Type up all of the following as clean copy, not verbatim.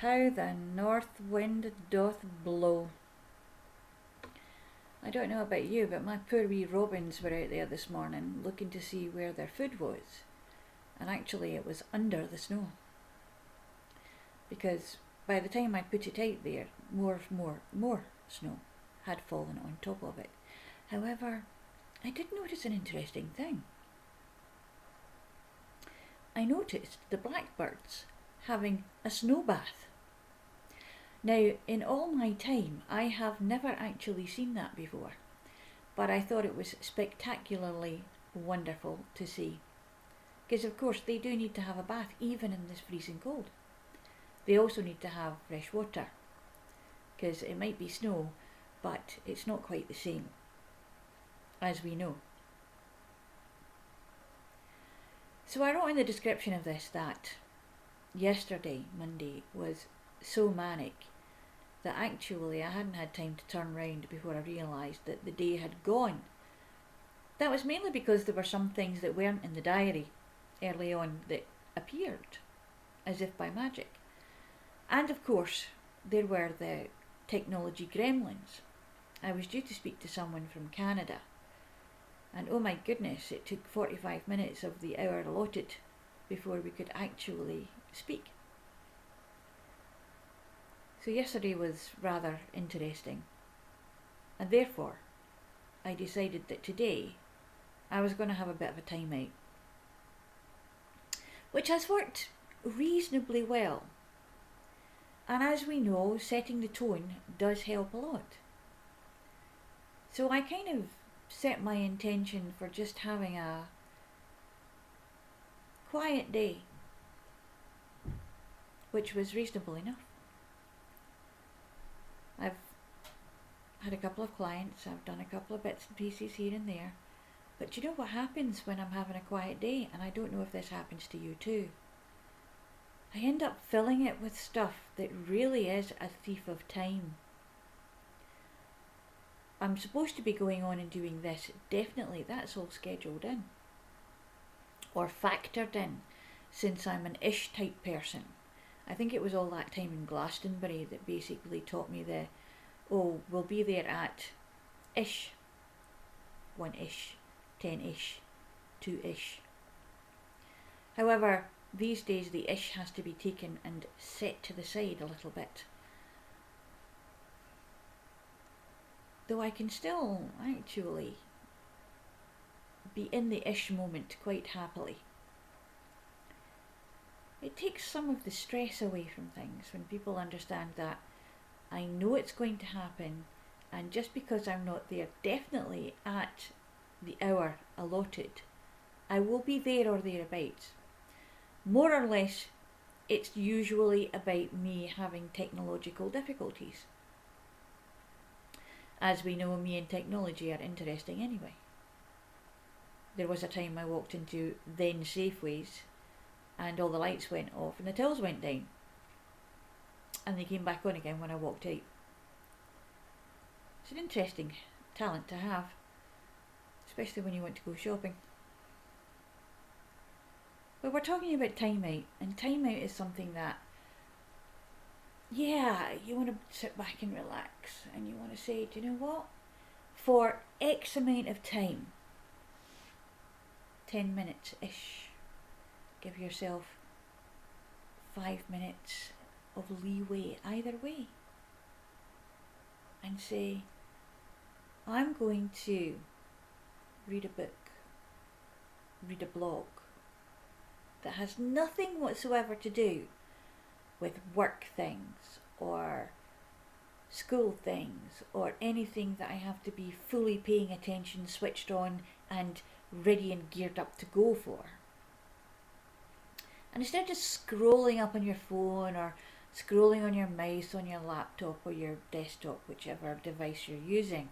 How the north wind doth blow. I don't know about you, but my poor wee robins were out there this morning looking to see where their food was. And actually it was under the snow. Because by the time I put it out there, more snow had fallen on top of it. However, I did notice an interesting thing. I noticed the blackbirds having a snow bath. Now, in all my time, I have never actually seen that before, but I thought it was spectacularly wonderful to see. Because of course they do need to have a bath even in this freezing cold. They also need to have fresh water, because it might be snow, but it's not quite the same, as we know. So I wrote in the description of this that yesterday, Monday, was so manic that actually I hadn't had time to turn round before I realised that the day had gone. That was mainly because there were some things that weren't in the diary early on that appeared, as if by magic. And of course, there were the technology gremlins. I was due to speak to someone from Canada, and oh my goodness, it took 45 minutes of the hour allotted before we could actually speak. So yesterday was rather interesting, and therefore I decided that today I was going to have a bit of a time out, which has worked reasonably well. And as we know, setting the tone does help a lot. So I kind of set my intention for just having a quiet day, which was reasonable enough. I've had a couple of clients, I've done a couple of bits and pieces here and there, but you know what happens when I'm having a quiet day, and I don't know if this happens to you too. I end up filling it with stuff that really is a thief of time. I'm supposed to be going on and doing this, definitely, that's all scheduled in, or factored in, since I'm an ish type person. I think it was all that time in Glastonbury that basically taught me we'll be there at ish, 1-ish, 10-ish, 2-ish. However, these days the ish has to be taken and set to the side a little bit. Though I can still actually be in the ish moment quite happily. It takes some of the stress away from things when people understand that I know it's going to happen, and just because I'm not there definitely at the hour allotted, I will be there or thereabouts. More or less, it's usually about me having technological difficulties. As we know, me and technology are interesting anyway. There was a time I walked into then Safeways and all the lights went off and the tills went down, and they came back on again when I walked out. It's an interesting talent to have, especially when you want to go shopping. But we're talking about time out, and time out is something that, you want to sit back and relax, and you want to say, do you know what? For X amount of time, 10 minutes-ish, give yourself 5 minutes of leeway either way, and say, I'm going to read a book, read a blog that has nothing whatsoever to do with work things or school things or anything that I have to be fully paying attention, switched on and ready and geared up to go for. And instead of just scrolling up on your phone or scrolling on your mouse on your laptop or your desktop, whichever device you're using,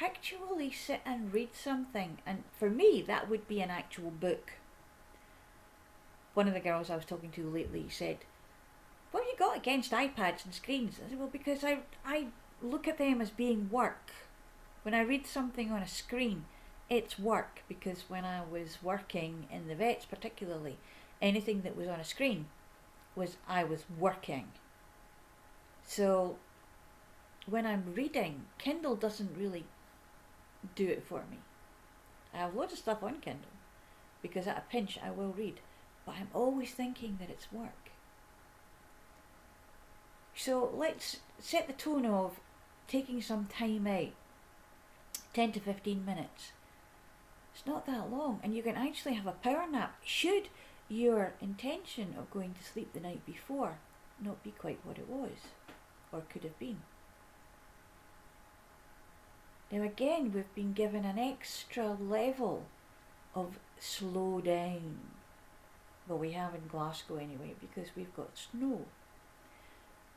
actually sit and read something. And for me, that would be an actual book. One of the girls I was talking to lately said, what have you got against iPads and screens? I said, well, because I look at them as being work. When I read something on a screen, it's work, because when I was working in the vets particularly, anything that was on a screen was I was working. So when I'm reading, Kindle doesn't really do it for me. I have loads of stuff on Kindle because at a pinch I will read, but I'm always thinking that it's work. So let's set the tone of taking some time out, 10 to 15 minutes. It's not that long, and you can actually have a power nap should your intention of going to sleep the night before not be quite what it was or could have been. Now again, we've been given an extra level of slow down. Well, we have in Glasgow anyway, because we've got snow.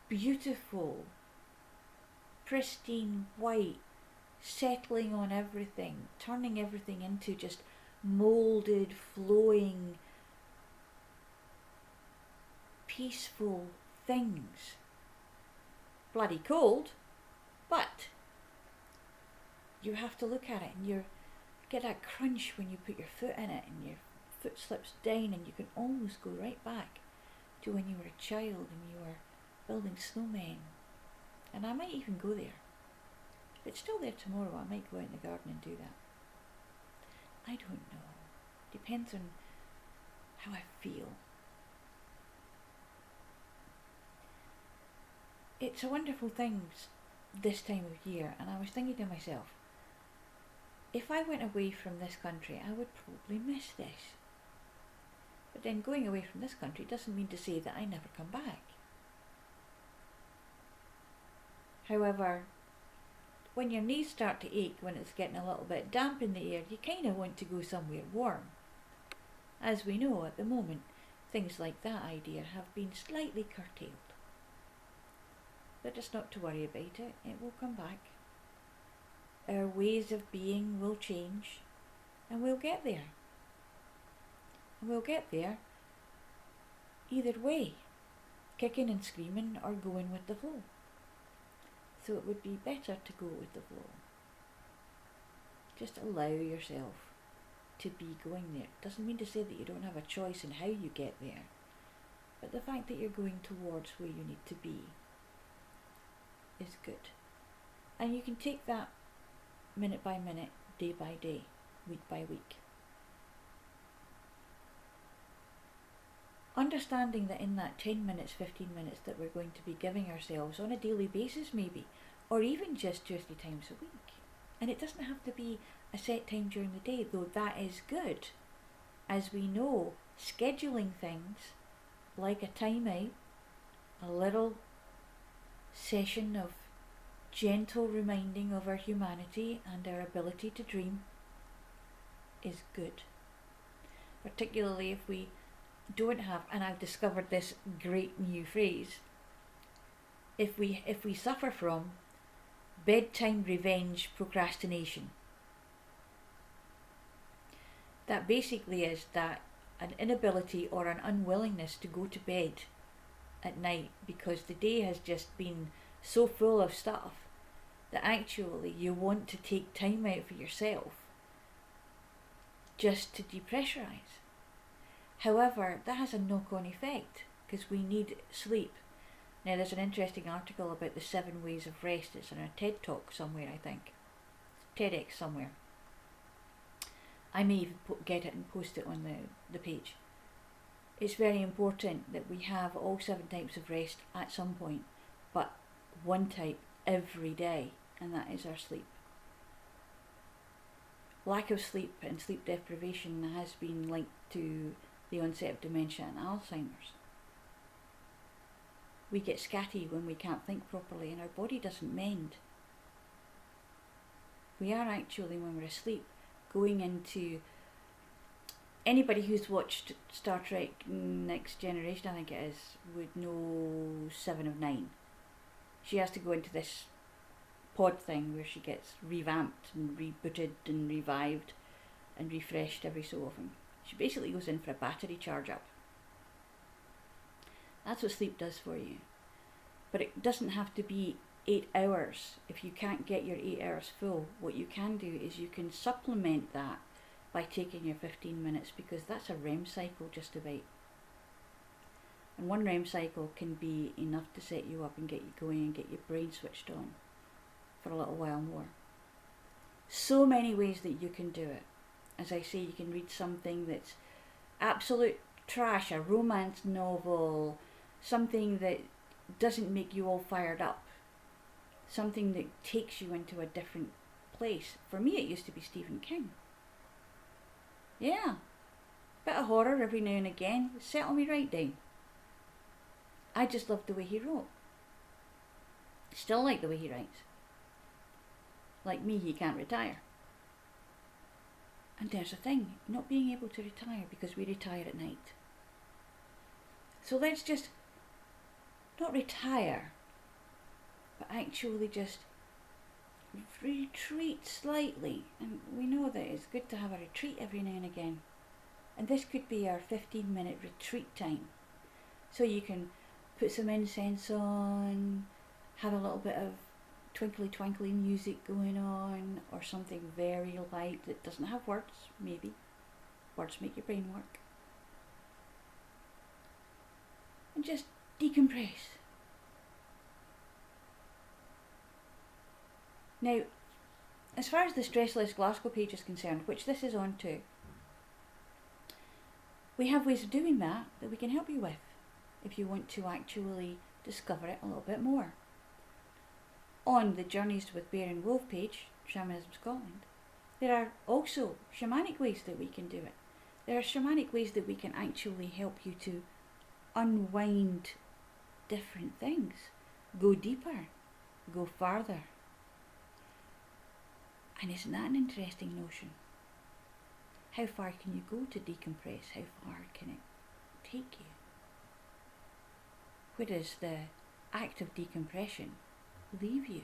Beautiful, pristine white, settling on everything, turning everything into just moulded, flowing, peaceful things. Bloody cold, but you have to look at it and you get that crunch when you put your foot in it and your foot slips down, and you can almost go right back to when you were a child and you were building snowmen. And I might even go there. If it's still there tomorrow, I might go out in the garden and do that. I don't know. Depends on how I feel. It's a wonderful thing this time of year, and I was thinking to myself, if I went away from this country, I would probably miss this. But then going away from this country doesn't mean to say that I never come back. However, when your knees start to ache when it's getting a little bit damp in the air, you kind of want to go somewhere warm. As we know at the moment, things like that idea have been slightly curtailed. But just not to worry about it, it will come back. Our ways of being will change, and we'll get there. And we'll get there either way, kicking and screaming or going with the flow. So it would be better to go with the flow. Just allow yourself to be going there. Doesn't mean to say that you don't have a choice in how you get there, but the fact that you're going towards where you need to be is good. And you can take that minute by minute, day by day, week by week. Understanding that in that 10 minutes, 15 minutes that we're going to be giving ourselves on a daily basis maybe, or even just 2 or 3 times a week. And it doesn't have to be a set time during the day, though that is good. As we know, scheduling things like a time out, a little session of gentle reminding of our humanity and our ability to dream is good. Particularly if we don't have, and I've discovered this great new phrase, if we suffer from bedtime revenge procrastination. That basically is that an inability or an unwillingness to go to bed at night because the day has just been so full of stuff that actually you want to take time out for yourself just to depressurize. However, that has a knock-on effect because we need sleep. Now there's an interesting article about the 7 ways of rest. It's in a TED Talk somewhere, I think. TEDx somewhere. I may even get it and post it on the page. It's very important that we have all 7 types of rest at some point, but one type every day, and that is our sleep. Lack of sleep and sleep deprivation has been linked to the onset of dementia and Alzheimer's. We get scatty when we can't think properly and our body doesn't mend. We are actually, when we're asleep, going into... Anybody who's watched Star Trek Next Generation, I think it is, would know 7 of 9. She has to go into this pod thing where she gets revamped and rebooted and revived and refreshed every so often. She basically goes in for a battery charge up. That's what sleep does for you. But it doesn't have to be 8 hours. If you can't get your 8 hours full, what you can do is you can supplement that by taking your 15 minutes, because that's a REM cycle just about. And one REM cycle can be enough to set you up and get you going and get your brain switched on for a little while more. So many ways that you can do it. As I say, you can read something that's absolute trash, a romance novel, something that doesn't make you all fired up, something that takes you into a different place. For me, it used to be Stephen King. Yeah, bit of horror every now and again, settle me right down. I just loved the way he wrote. Still like the way he writes. Like me, he can't retire. And there's a thing, not being able to retire because we retire at night. So let's just not retire, but actually just retreat slightly. And we know that it's good to have a retreat every now and again. And this could be our 15-minute retreat time. So you can put some incense on, have a little bit of twinkly twinkly music going on, or something very light that doesn't have words, maybe. Words make your brain work. And just decompress. Now, as far as the Stressless Glasgow page is concerned, which this is on to, we have ways of doing that we can help you with if you want to actually discover it a little bit more. On the Journeys with Bear and Wolf page, Shamanism Scotland, there are also shamanic ways that we can do it. There are shamanic ways that we can actually help you to unwind different things, go deeper, go farther. And isn't that an interesting notion? How far can you go to decompress? How far can it take you? Where does the act of decompression leave you?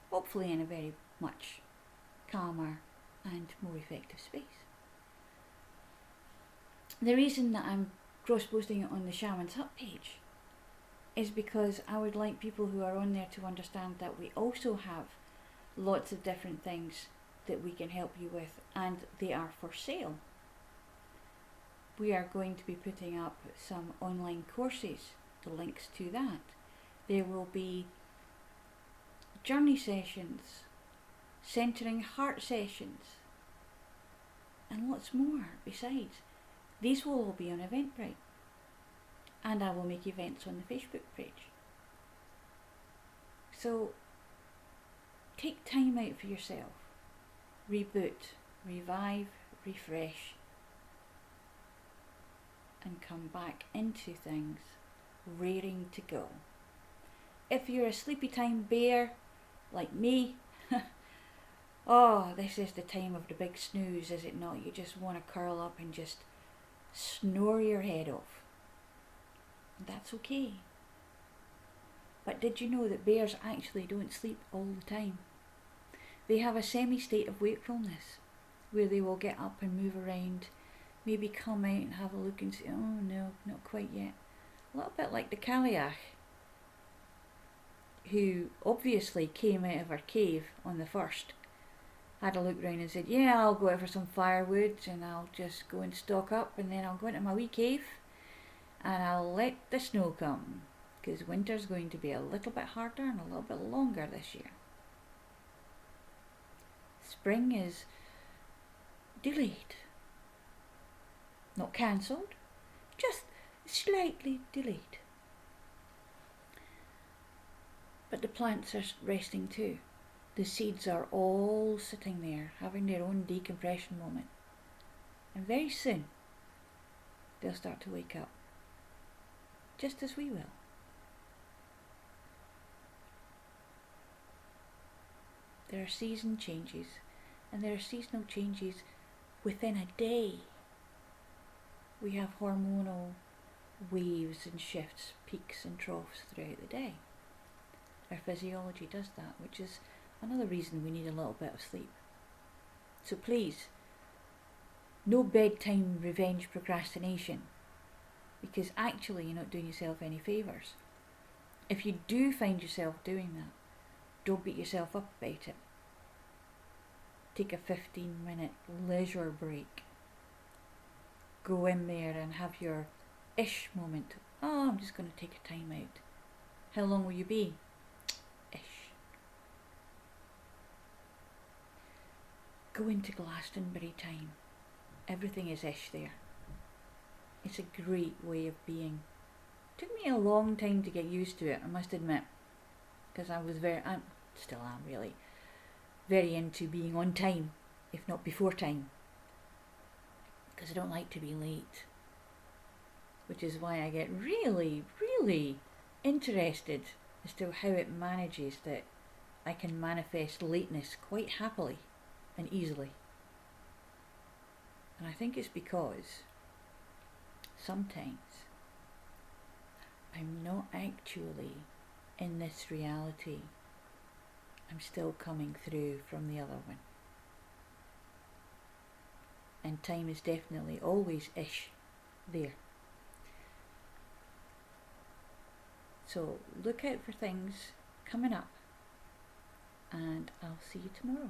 Hopefully in a very much calmer and more effective space. The reason that I'm cross-posting it on the Shaman's Hut page is because I would like people who are on there to understand that we also have lots of different things that we can help you with, and they are for sale. We are going to be putting up some online courses, the links to that. There will be journey sessions, centering heart sessions, and lots more besides. These will all be on Eventbrite, and I will make events on the Facebook page. So take time out for yourself. Reboot, revive, refresh, and come back into things raring to go. If you're a sleepy time bear like me, oh, this is the time of the big snooze, is it not? You just want to curl up and just snore your head off. That's okay. But did you know that bears actually don't sleep all the time? They have a semi-state of wakefulness where they will get up and move around, maybe come out and have a look and say, oh no, not quite yet. A little bit like the Caliach, who obviously came out of her cave on the first, had a look round and said, yeah, I'll go out for some firewood and I'll just go and stock up, and then I'll go into my wee cave and I'll let the snow come, because winter's going to be a little bit harder and a little bit longer this year. Spring is delayed. Not cancelled, just slightly delayed. But the plants are resting too. The seeds are all sitting there, having their own decompression moment. And very soon, they'll start to wake up. Just as we will. There are season changes, and there are seasonal changes within a day. We have hormonal waves and shifts, peaks and troughs throughout the day. Our physiology does that, which is another reason we need a little bit of sleep. So please, no bedtime revenge procrastination, because actually you're not doing yourself any favours. If you do find yourself doing that, don't beat yourself up about it. Take a 15-minute leisure break. Go in there and have your ish moment. Oh, I'm just going to take a time out. How long will you be? Ish. Go into Glastonbury time. Everything is ish there. It's a great way of being. It took me a long time to get used to it, I must admit, because I still am really, very into being on time, if not before time, because I don't like to be late, which is why I get really, really interested as to how it manages that I can manifest lateness quite happily and easily. And I think it's because sometimes I'm not actually in this reality. I'm still coming through from the other one. And time is definitely always ish there. So look out for things coming up, and I'll see you tomorrow.